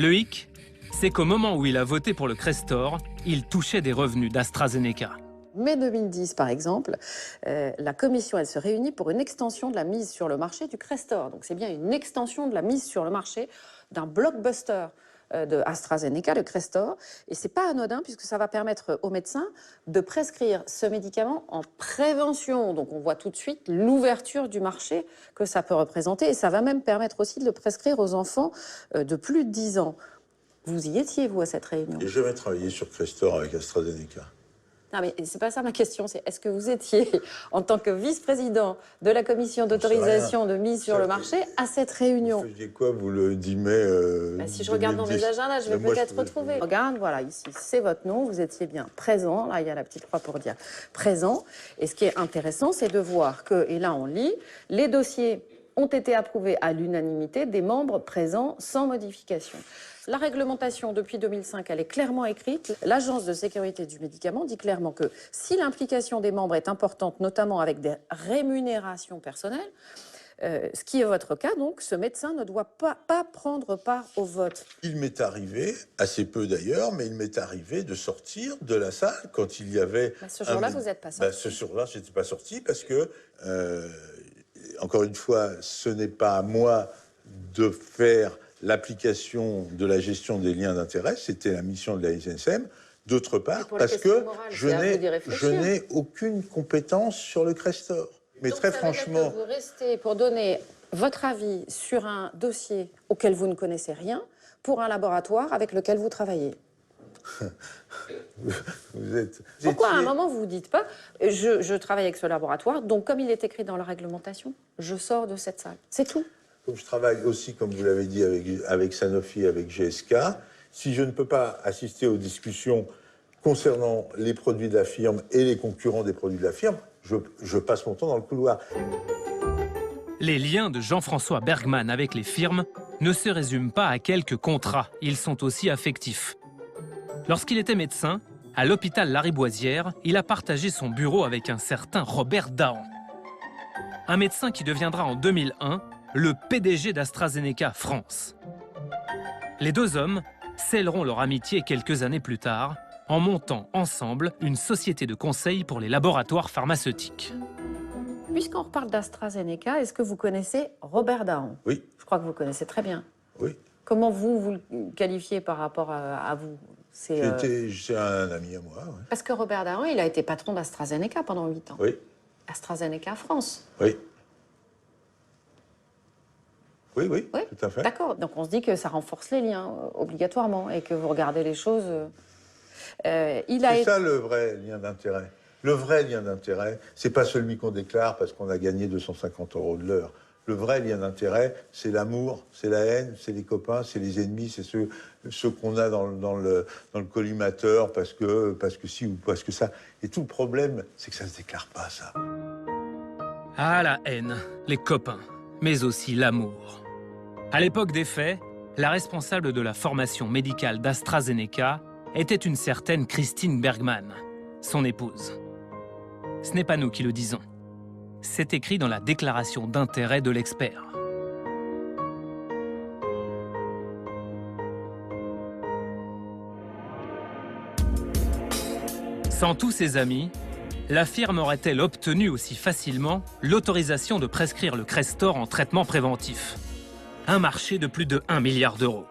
Le hic, c'est qu'au moment où il a voté pour le Crestor, il touchait des revenus d'AstraZeneca. Mai 2010, par exemple, la commission elle se réunit pour une extension de la mise sur le marché du Crestor. Donc c'est bien une extension de la mise sur le marché d'un blockbuster de AstraZeneca, le Crestor. Et c'est pas anodin puisque ça va permettre aux médecins de prescrire ce médicament en prévention. Donc on voit tout de suite l'ouverture du marché que ça peut représenter. Et ça va même permettre aussi de le prescrire aux enfants de plus de 10 ans. Vous y étiez, vous, à cette réunion? J'ai jamais travaillé sur Crestor avec AstraZeneca. Non, mais c'est pas ça ma question, c'est est-ce que vous étiez, en tant que vice-président de la commission d'autorisation de mise sur le marché, à cette réunion? Vous faisiez quoi, vous, le 10 mai Si je regarde dans mes agendas, je vais peut-être retrouver. Regarde, voilà, ici, c'est votre nom, vous étiez bien présent. Là, il y a la petite croix pour dire présent. Et ce qui est intéressant, c'est de voir que, et là on lit, les dossiers ont été approuvés à l'unanimité des membres présents sans modification. La réglementation, depuis 2005, elle est clairement écrite. L'Agence de sécurité du médicament dit clairement que si l'implication des membres est importante, notamment avec des rémunérations personnelles, ce qui est votre cas, donc, ce médecin ne doit pas prendre part au vote. Il m'est arrivé, assez peu d'ailleurs, mais il m'est arrivé de sortir de la salle quand il y avait... Ce jour-là, vous n'êtes pas sorti. Ce jour-là, je n'étais pas sorti parce que, encore une fois, ce n'est pas à moi de faire l'application de la gestion des liens d'intérêt, c'était la mission de la SNCM. D'autre part, parce que je n'ai aucune compétence sur le Crestor. Mais donc, très franchement... Vous restez pour donner votre avis sur un dossier auquel vous ne connaissez rien pour un laboratoire avec lequel vous travaillez. Pourquoi à un moment vous ne dites pas je travaille avec ce laboratoire, donc comme il est écrit dans la réglementation, je sors de cette salle. C'est tout. Comme je travaille aussi, comme vous l'avez dit, avec Sanofi, avec GSK, si je ne peux pas assister aux discussions concernant les produits de la firme et les concurrents des produits de la firme, je passe mon temps dans le couloir. Les liens de Jean-François Bergmann avec les firmes ne se résument pas à quelques contrats, ils sont aussi affectifs. Lorsqu'il était médecin, à l'hôpital Lariboisière, il a partagé son bureau avec un certain Robert Dahan. Un médecin qui deviendra en 2001 le PDG d'AstraZeneca France. Les deux hommes scelleront leur amitié quelques années plus tard en montant ensemble une société de conseil pour les laboratoires pharmaceutiques. Puisqu'on reparle d'AstraZeneca, est-ce que vous connaissez Robert Dahan? Oui. Je crois que vous connaissez très bien. Oui. Comment vous le qualifiez par rapport à vous? C'est un ami à moi. Ouais. Parce que Robert Dahan, il a été patron d'AstraZeneca pendant 8 ans. Oui. AstraZeneca France. Oui. Oui, tout à fait. D'accord, donc on se dit que ça renforce les liens, obligatoirement, et que vous regardez les choses... C'est ça le vrai lien d'intérêt. Le vrai lien d'intérêt, c'est pas celui qu'on déclare parce qu'on a gagné 250 € de l'heure. Le vrai lien d'intérêt, c'est l'amour, c'est la haine, c'est les copains, c'est les ennemis, c'est ceux qu'on a dans le collimateur parce que si ou parce que ça. Et tout le problème, c'est que ça se déclare pas, ça. Ah, la haine, les copains, mais aussi l'amour. À l'époque des faits, la responsable de la formation médicale d'AstraZeneca était une certaine Christine Bergmann, son épouse. Ce n'est pas nous qui le disons. C'est écrit dans la déclaration d'intérêt de l'expert. Sans tous ses amis, la firme aurait-elle obtenu aussi facilement l'autorisation de prescrire le Crestor en traitement préventif? Un marché de plus de 1 milliard d'euros.